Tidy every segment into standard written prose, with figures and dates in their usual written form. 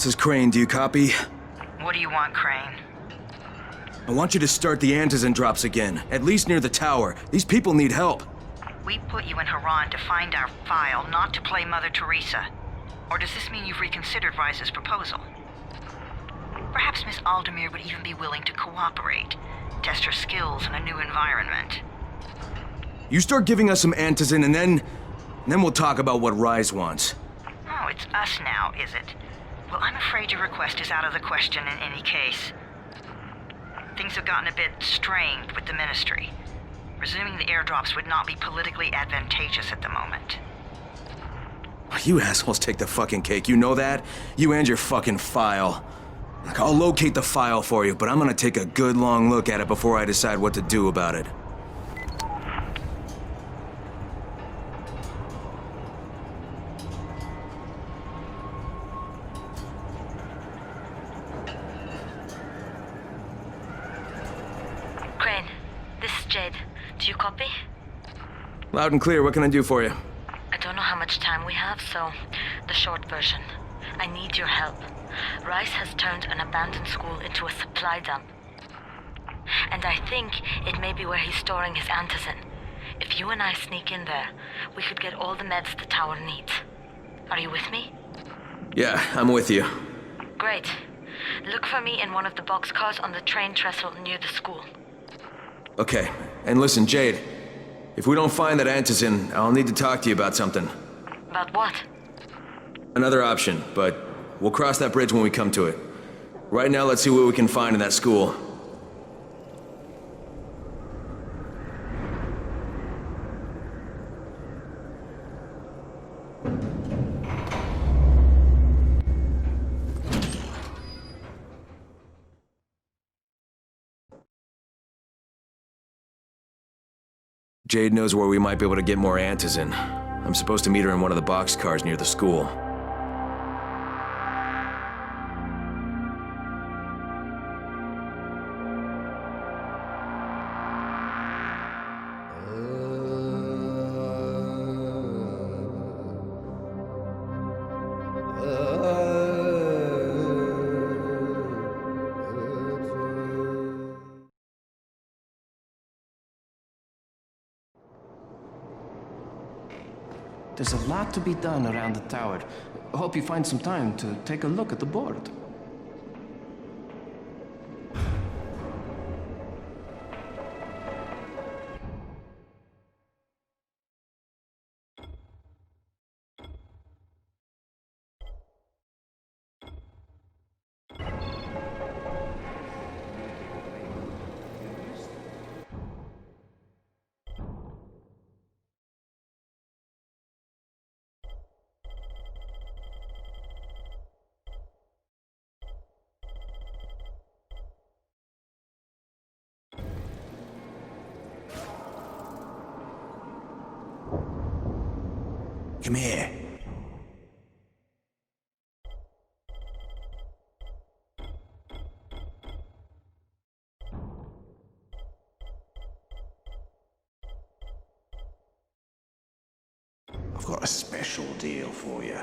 is Crane, do you copy? What do you want, Crane? I want you to start the antizin drops again, at least near the tower. These people need help. We put you in Haran to find our file, not to play Mother Teresa. Or does this mean you've reconsidered Rise's proposal? Perhaps Miss Aldemir would even be willing to cooperate, test her skills in a new environment. You start giving us some antizin and then we'll talk about what Rise wants. Oh, it's us now, is it? Well, I'm afraid your request is out of the question in any case. Things have gotten a bit strained with the Ministry. Resuming the airdrops would not be politically advantageous at the moment. You assholes take the fucking cake, you know that? You and your fucking file. Look, I'll locate the file for you, but I'm gonna take a good long look at it before I decide what to do about it. Crane, this is Jed. Do you copy? Loud and clear, what can I do for you? I don't know how much time we have, so the short version. I need your help. Rice has turned an abandoned school into a supply dump. And I think it may be where he's storing his antizin. If you and I sneak in there, we could get all the meds the tower needs. Are you with me? Yeah, I'm with you. Great. Look for me in one of the boxcars on the train trestle near the school. Okay, and listen, Jade. If we don't find that antizin, I'll need to talk to you about something. About what? Another option, but we'll cross that bridge when we come to it. Right now, let's see what we can find in that school. Jade knows where we might be able to get more antizin. I'm supposed to meet her in one of the boxcars near the school. There's a lot to be done around the tower. Hope you find some time to take a look at the board. Come here. I've got a special deal for you.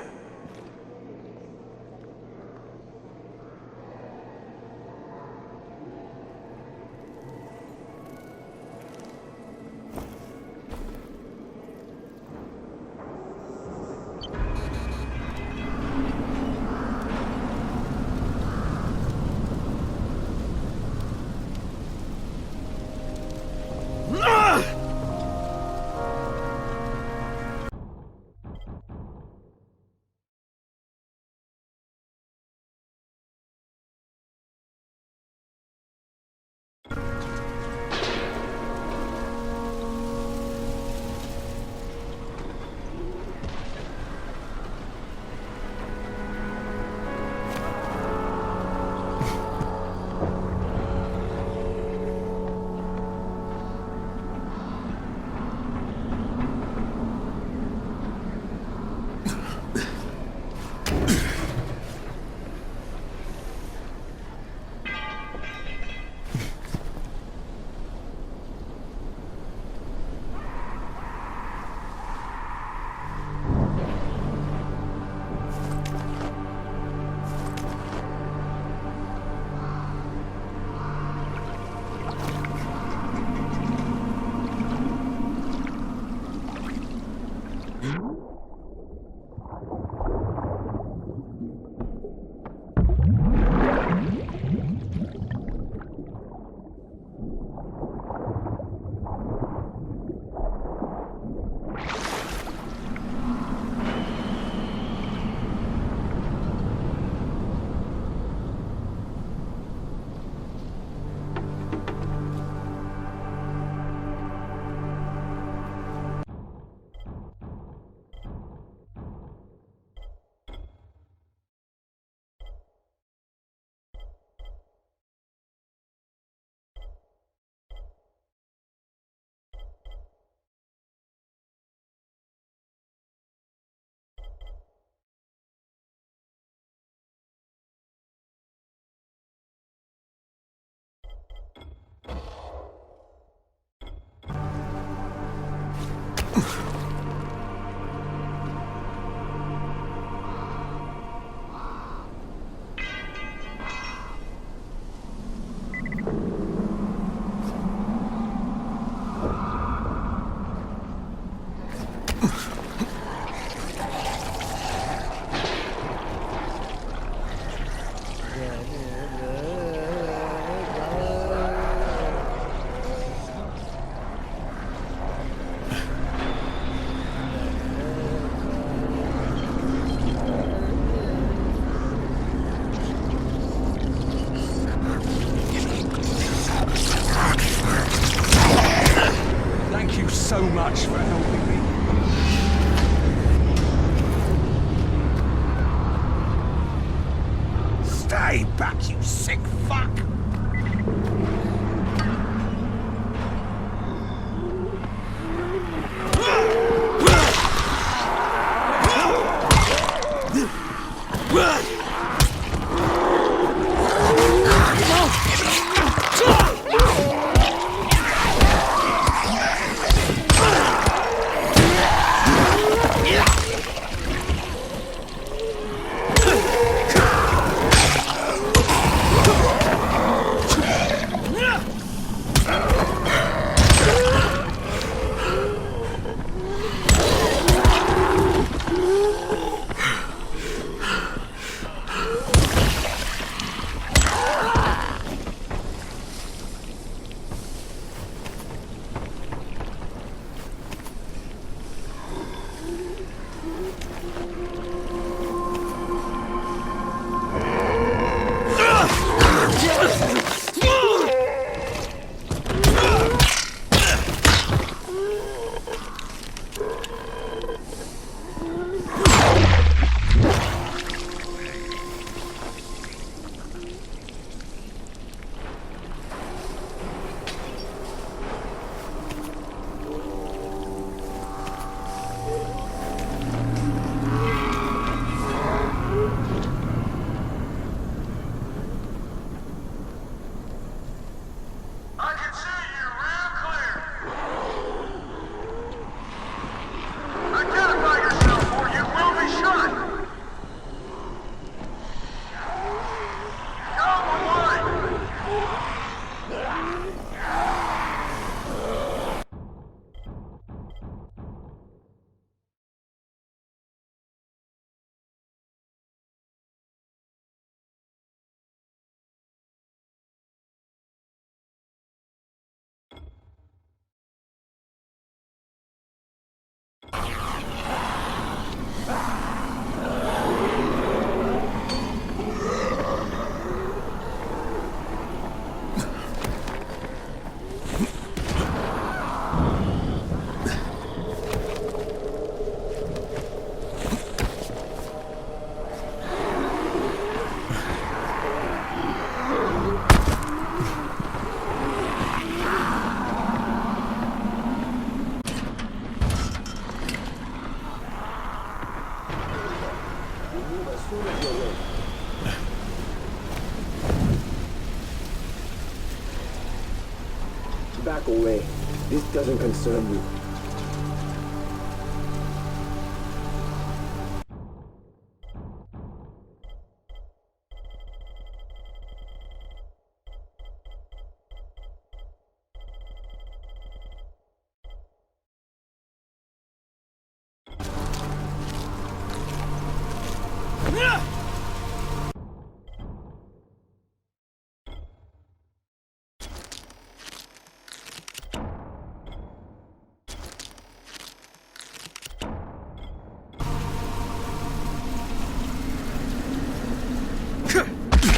Back away. This doesn't concern you.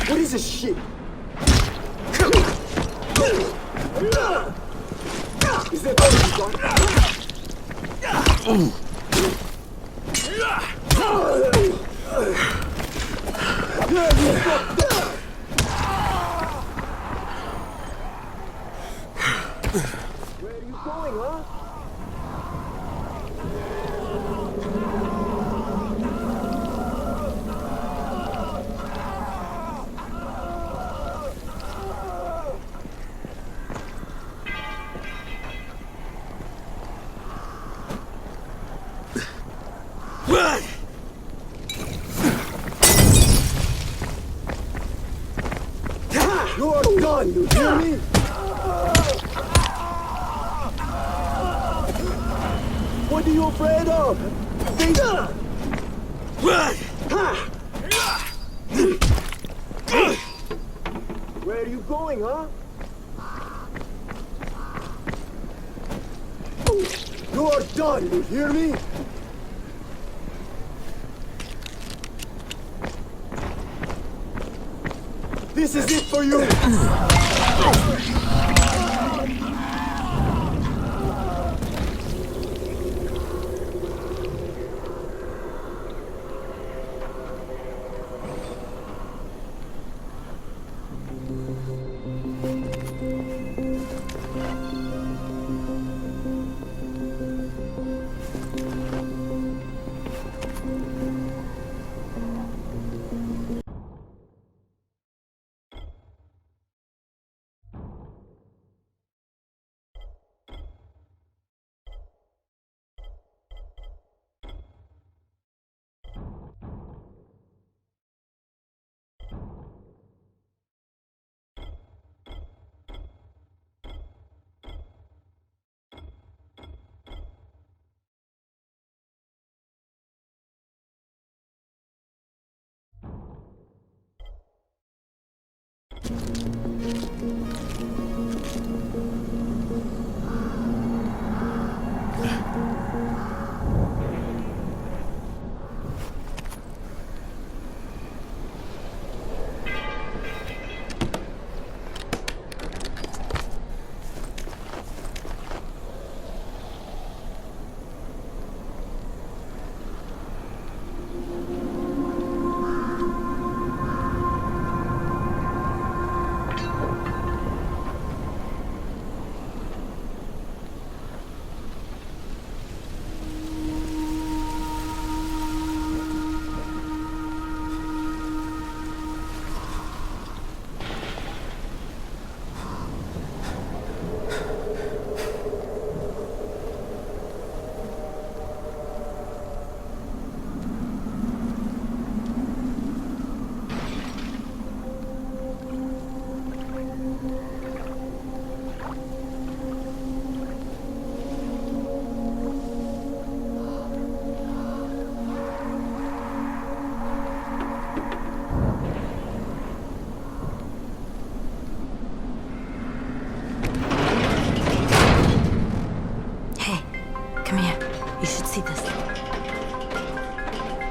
What is this shit? Is that all you got? Where are you going, huh? You're done, you hear me? What are you afraid of? Where are you going, huh? You're done, you hear me? This is it for you!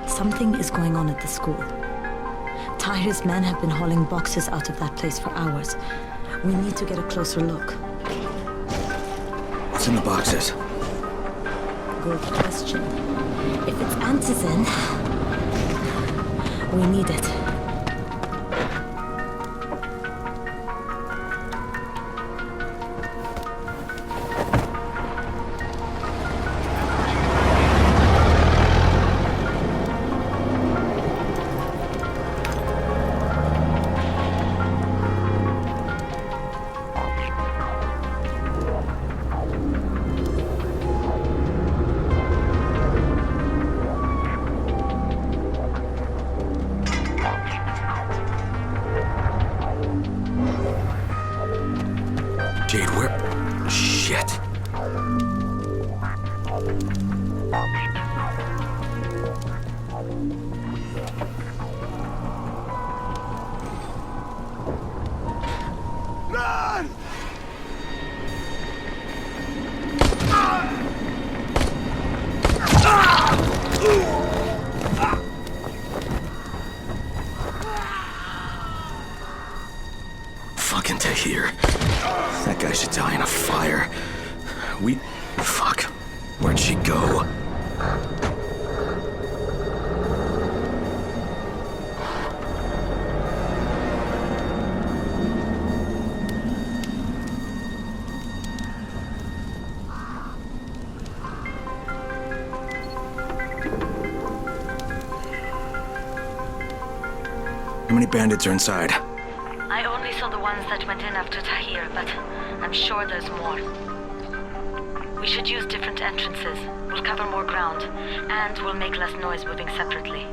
Something is going on at the school. Tahir's men have been hauling boxes out of that place for hours. We need to get a closer look. What's in the boxes? Good question. If it's antizin, we need it. Jade, where? Shit. Run! Fucking Tahir. That guy should die in a fire. Fuck. Where'd she go? How many bandits are inside? I only saw the ones that went in after Tahir, but I'm sure there's more. We should use different entrances. We'll cover more ground, and we'll make less noise moving separately.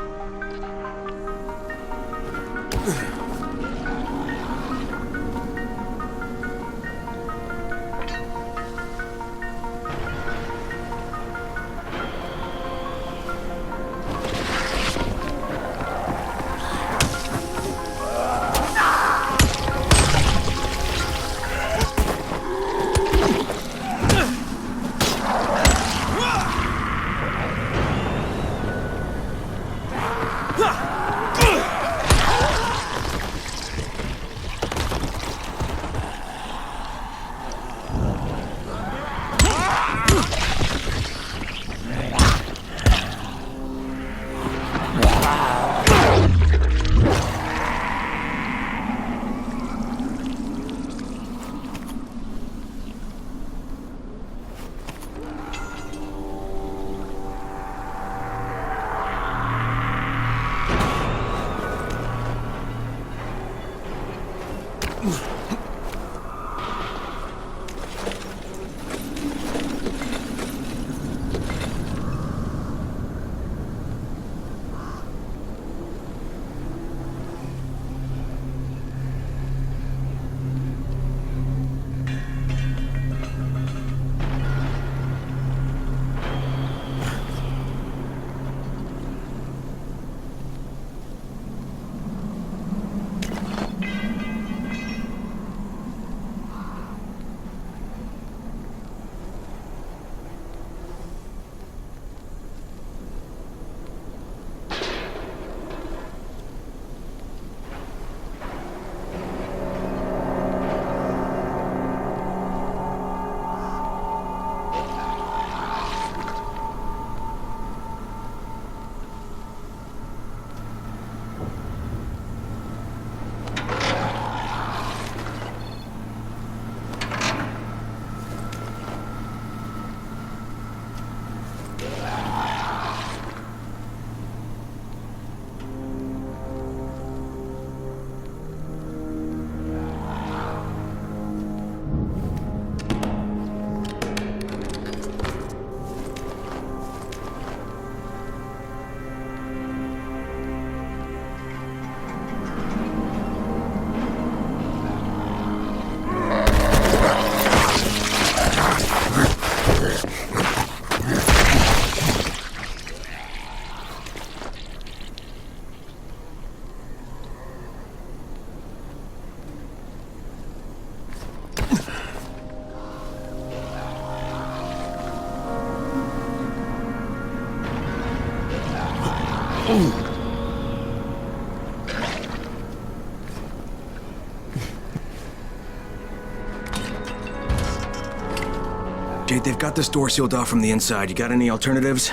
Jade, they've got this door sealed off from the inside. You got any alternatives?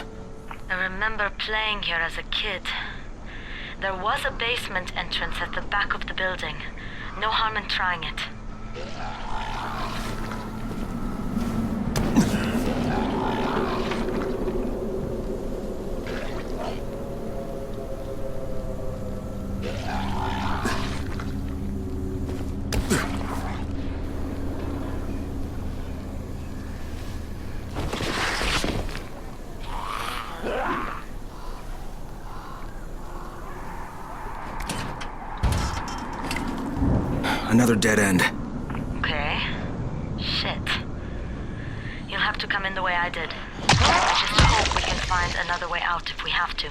I remember playing here as a kid. There was a basement entrance at the back of the building. No harm in trying it. Another dead end. Okay. Shit. You'll have to come in the way I did. I just hope we can find another way out if we have to.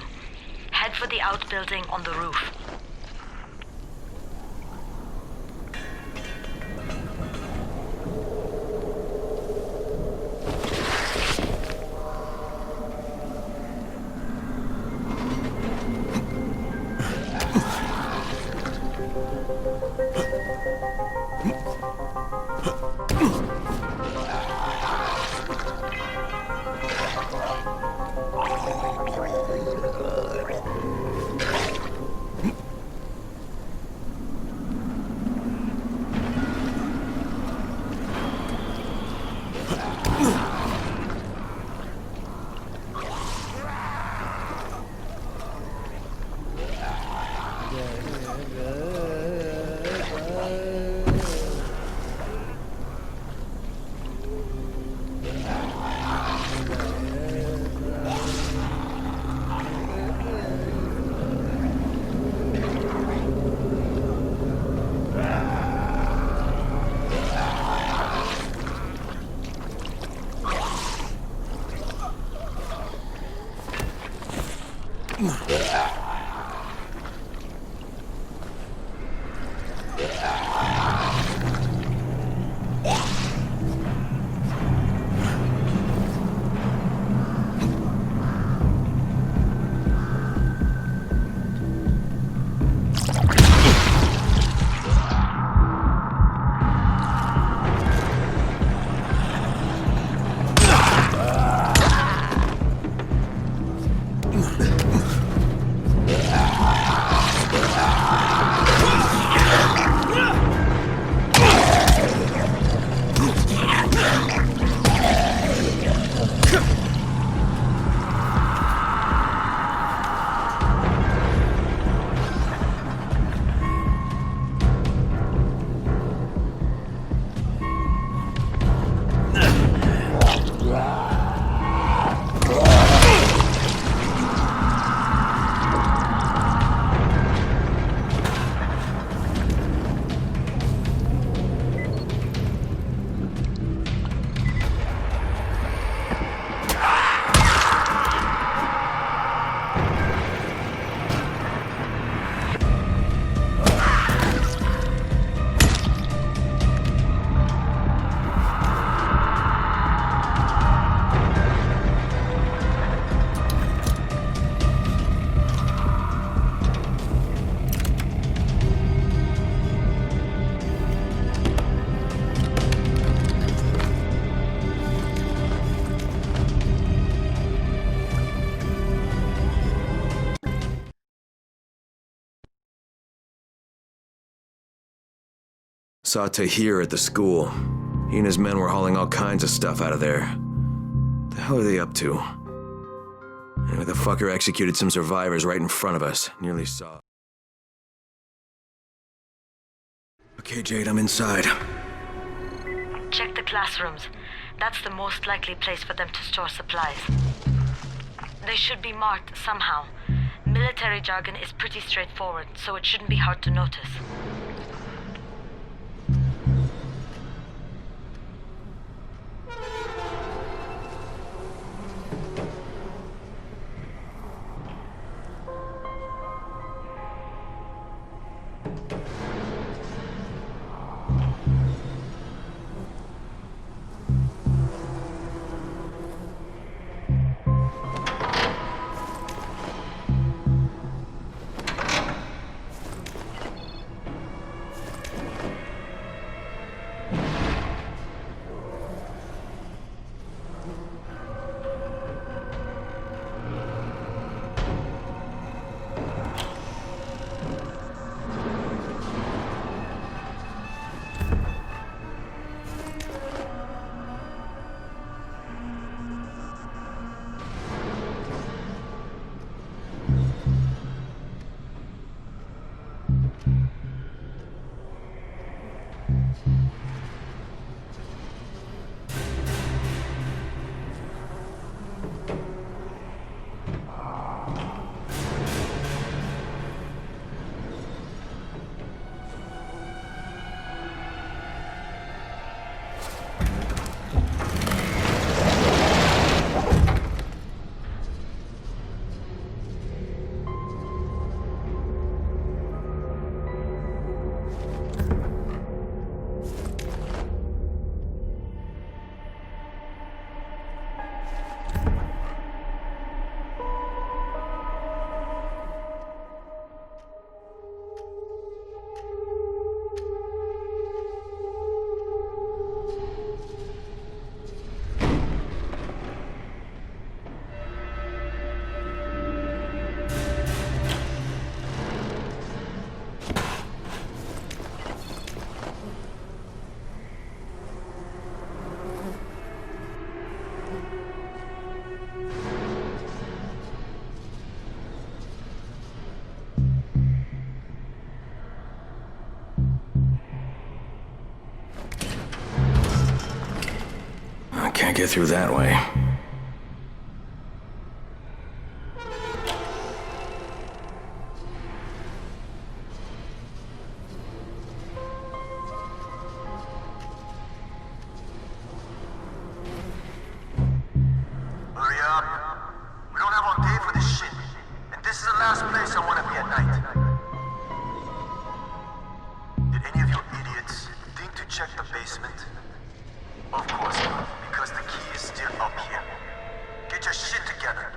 Head for the outbuilding on the roof. Saw Tahir at the school. He and his men were hauling all kinds of stuff out of there. The hell are they up to? Anyway, the fucker executed some survivors right in front of us. Nearly saw. Okay, Jade, I'm inside. Check the classrooms. That's the most likely place for them to store supplies. They should be marked somehow. Military jargon is pretty straightforward, so it shouldn't be hard to notice. Can't get through that way. Hurry up. We don't have all day for this shit. And this is the last place I want to be at night. Did any of you idiots think to check the basement? Of course not, because the key is still up here. Get your shit together.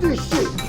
this shit!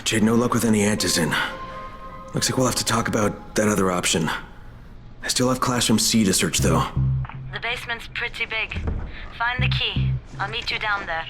Jade, no luck with any antizin. Looks like we'll have to talk about that other option. I still have Classroom C to search, though. The basement's pretty big. Find the key. I'll meet you down there.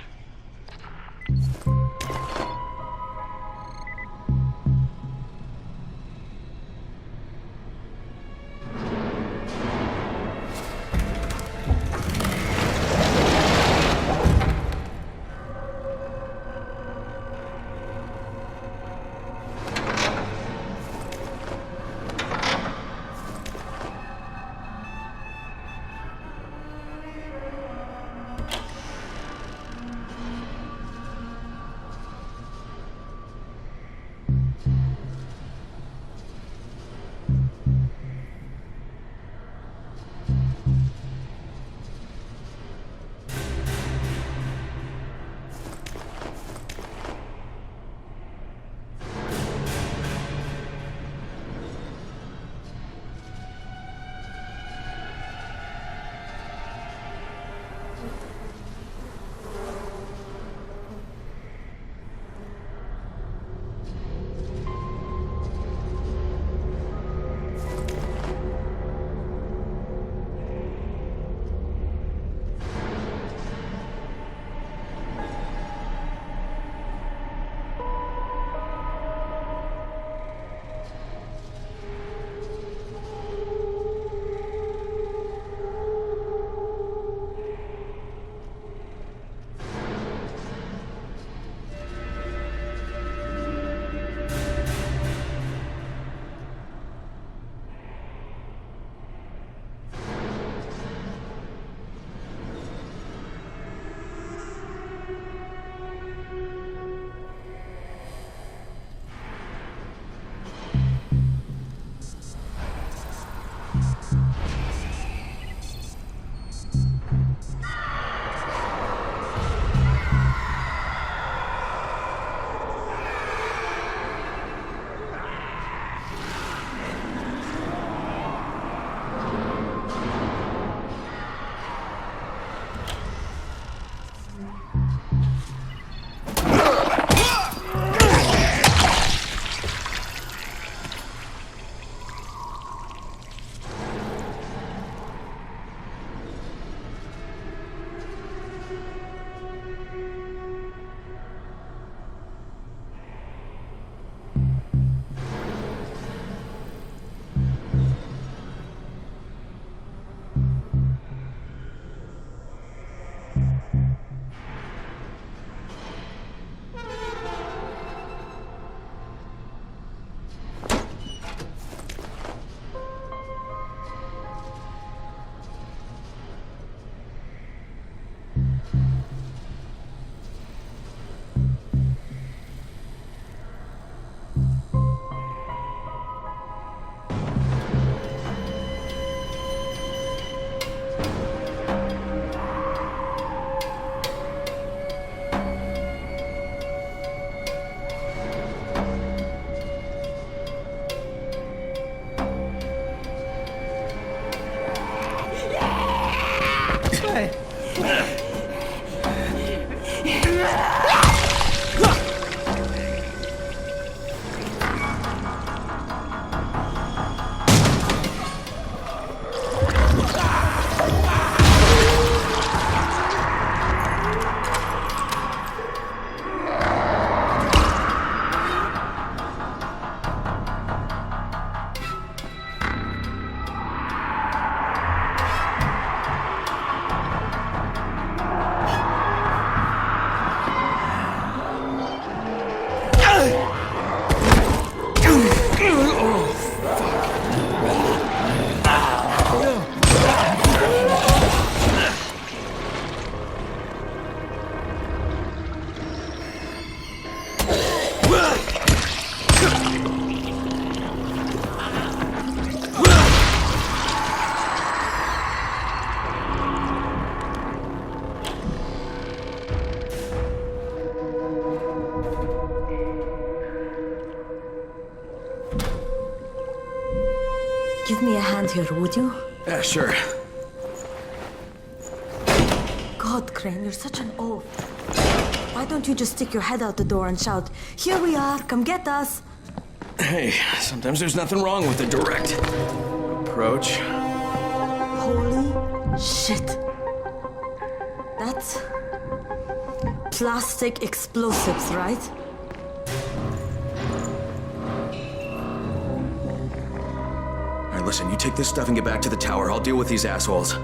Give me a hand here, would you? Yeah, sure. God, Crane, you're such an oaf. Why don't you just stick your head out the door and shout, "Here we are, come get us"? Hey, sometimes there's nothing wrong with the direct. approach. Holy shit. That's plastic explosives, right? Alright, listen, you take this stuff and get back to the tower. I'll deal with these assholes.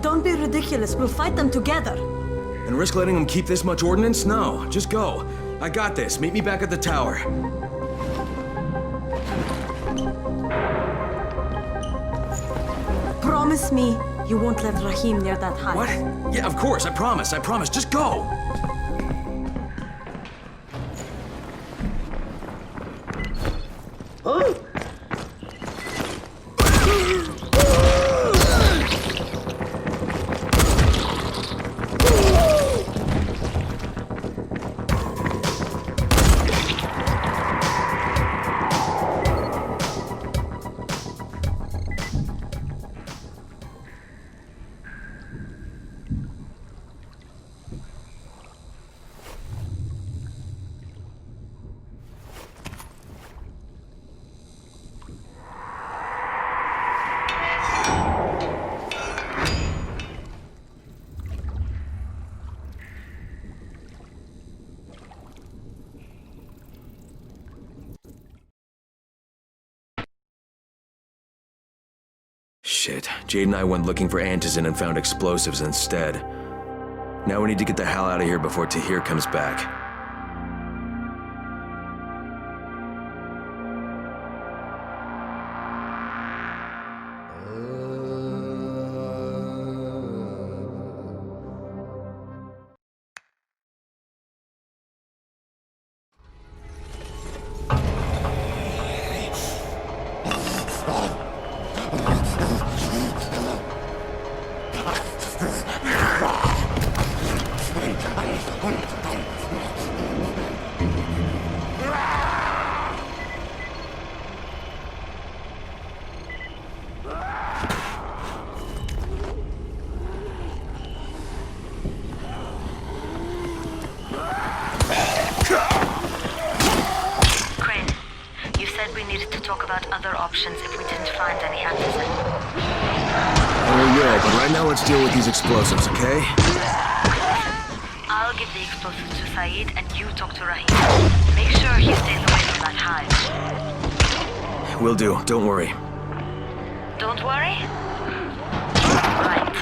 Don't be ridiculous. We'll fight them together. And risk letting them keep this much ordnance? No, just go. I got this. Meet me back at the tower. Promise me you won't let Rahim near that hive. What? Yeah, of course. I promise. Just go. Huh? Shit. Jade and I went looking for antizin and found explosives instead. Now we need to get the hell out of here before Tahir comes back. Crane, you said we needed to talk about other options if we didn't find any antizin. Oh, we will, but right now let's deal with these explosives, okay? I'll give the explosives to Saeed and you talk to Rahim. Make sure he stays away from that hive. Will do, don't worry. Don't worry? Right.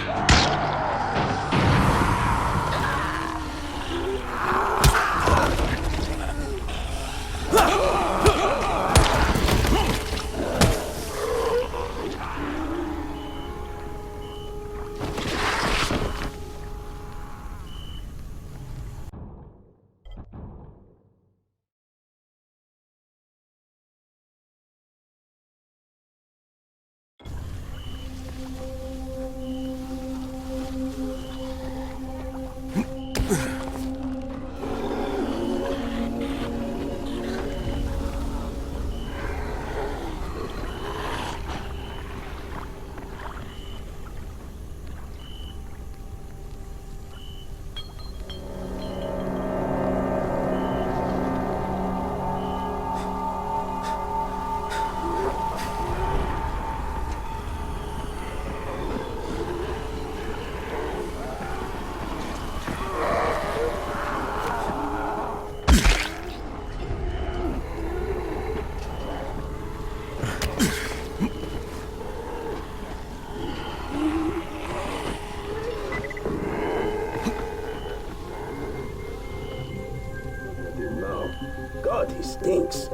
God, he stinks.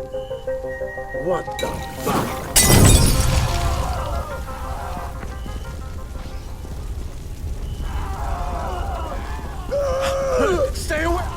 What the fuck? Stay away!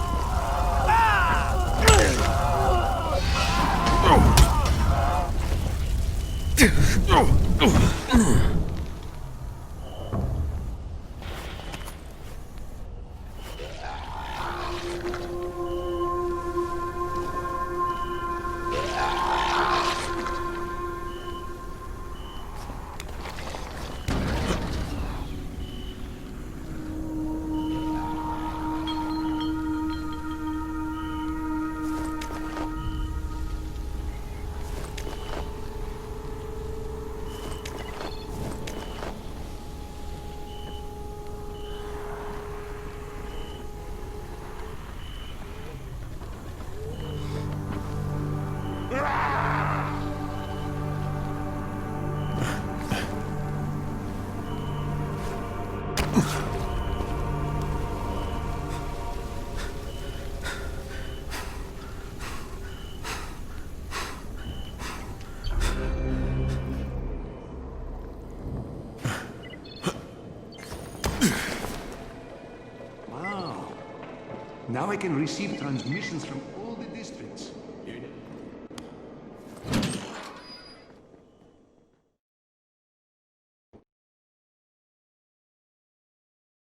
Now I can receive transmissions from all the districts.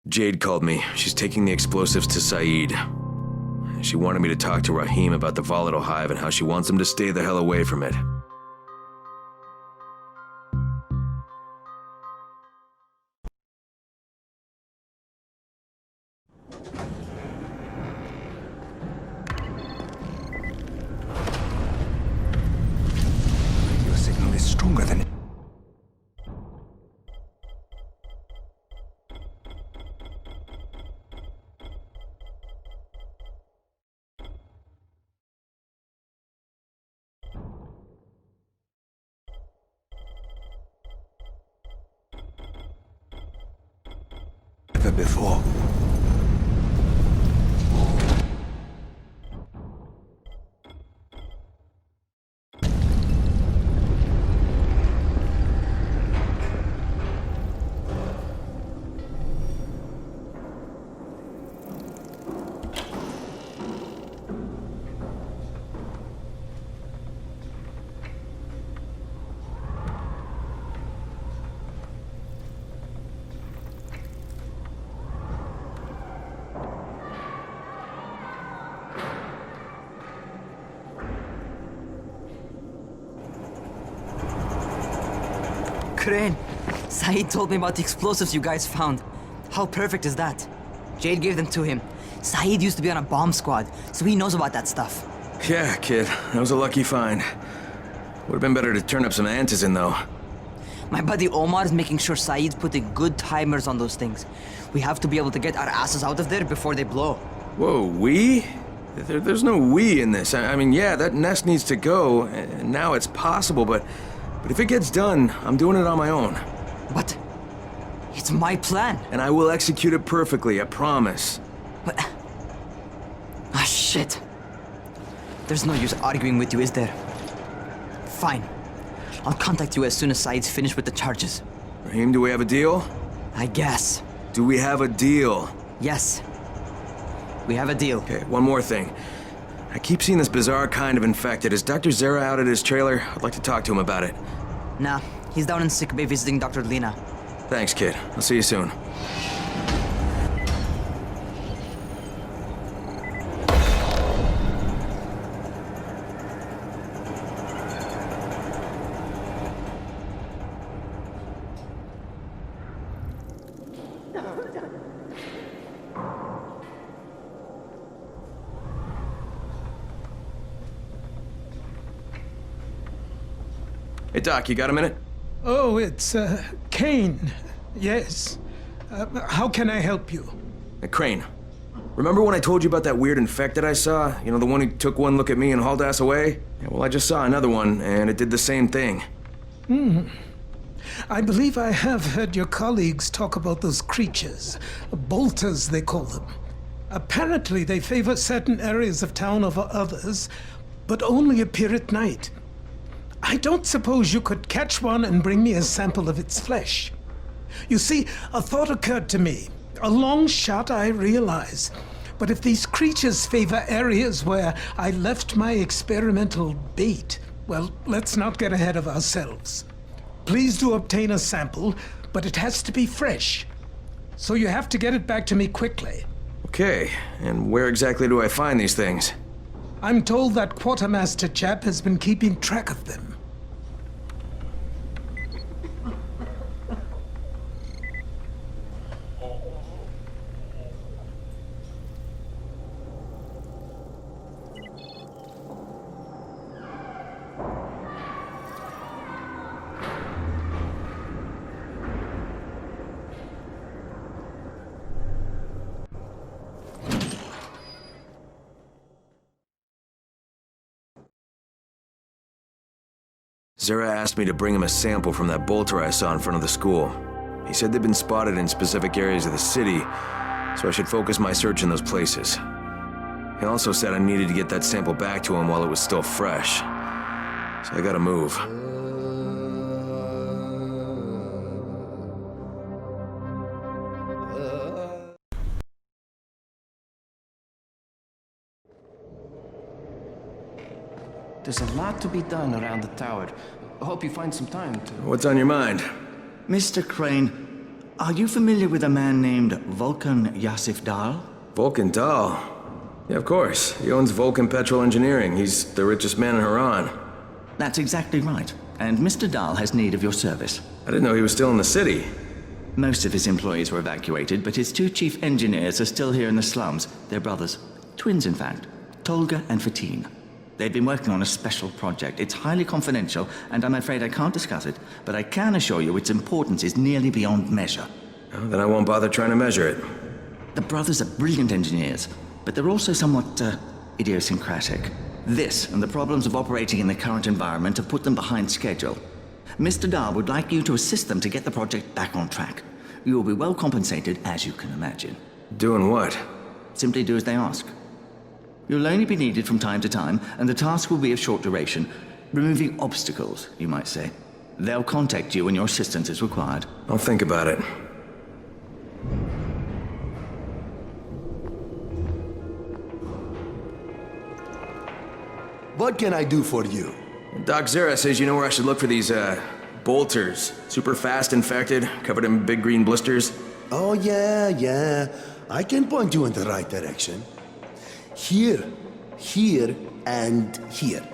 Jade called me. She's taking the explosives to Saeed. She wanted me to talk to Rahim about the volatile hive and how she wants him to stay the hell away from it. Your signal is stronger than... ever before. Crane, Saeed told me about the explosives you guys found. How perfect is that? Jade gave them to him. Saeed used to be on a bomb squad, so he knows about that stuff. Yeah, kid. That was a lucky find. Would've been better to turn up some antizin, though. My buddy Omar is making sure Saeed's putting good timers on those things. We have to be able to get our asses out of there before they blow. Whoa, we? There's no we in this. I mean, yeah, that nest needs to go, and now it's possible, but if it gets done, I'm doing it on my own. But it's my plan. And I will execute it perfectly, I promise. But... ah, shit. There's no use arguing with you, is there? Fine. I'll contact you as soon as Saeed's finished with the charges. Rahim, do we have a deal? I guess. Do we have a deal? Yes. We have a deal. Okay, one more thing. I keep seeing this bizarre kind of infected. Is Dr. Zera out at his trailer? I'd like to talk to him about it. Nah, he's down in sick bay visiting Dr. Lena. Thanks, kid. I'll see you soon. Hey, Doc, you got a minute? Oh, it's, Kane. Yes. How can I help you? Hey, Crane. Remember when I told you about that weird infected I saw? You know, the one who took one look at me and hauled ass away? Yeah, well, I just saw another one, and it did the same thing. I believe I have heard your colleagues talk about those creatures. Bolters, they call them. Apparently, they favor certain areas of town over others, but only appear at night. I don't suppose you could catch one and bring me a sample of its flesh. You see, a thought occurred to me. A long shot, I realize. But if these creatures favor areas where I left my experimental bait, well, let's not get ahead of ourselves. Please do obtain a sample, but it has to be fresh. So you have to get it back to me quickly. Okay, and where exactly do I find these things? I'm told that quartermaster chap has been keeping track of them. Zera asked me to bring him a sample from that bolter I saw in front of the school. He said they'd been spotted in specific areas of the city, so I should focus my search in those places. He also said I needed to get that sample back to him while it was still fresh. So I gotta move. There's a lot to be done around the tower. Hope you find some time to... What's on your mind? Mr. Crane, are you familiar with a man named Vulcan Yasif Dahl? Vulcan Dahl? Yeah, of course. He owns Vulcan Petrol Engineering. He's the richest man in Haran. That's exactly right. And Mr. Dahl has need of your service. I didn't know he was still in the city. Most of his employees were evacuated, but his two chief engineers are still here in the slums. They're brothers. Twins, in fact. Tolga and Fatine. They've been working on a special project. It's highly confidential, and I'm afraid I can't discuss it, but I can assure you its importance is nearly beyond measure. Oh, then I won't bother trying to measure it. The brothers are brilliant engineers, but they're also somewhat, idiosyncratic. This and the problems of operating in the current environment have put them behind schedule. Mr. Dahl would like you to assist them to get the project back on track. You will be well compensated, as you can imagine. Doing what? Simply do as they ask. You'll only be needed from time to time, and the task will be of short duration. Removing obstacles, you might say. They'll contact you when your assistance is required. I'll think about it. What can I do for you? Doc Zera says you know where I should look for these, bolters. Super fast infected, covered in big green blisters. Oh, yeah. I can point you in the right direction. Here, and here.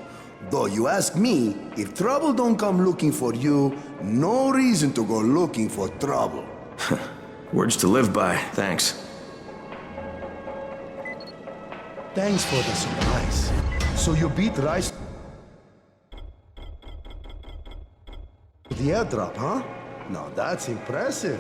Though you ask me, if trouble don't come looking for you, no reason to go looking for trouble. Words to live by, thanks. Thanks for the surprise. So you beat Rice the airdrop, huh? Now that's impressive.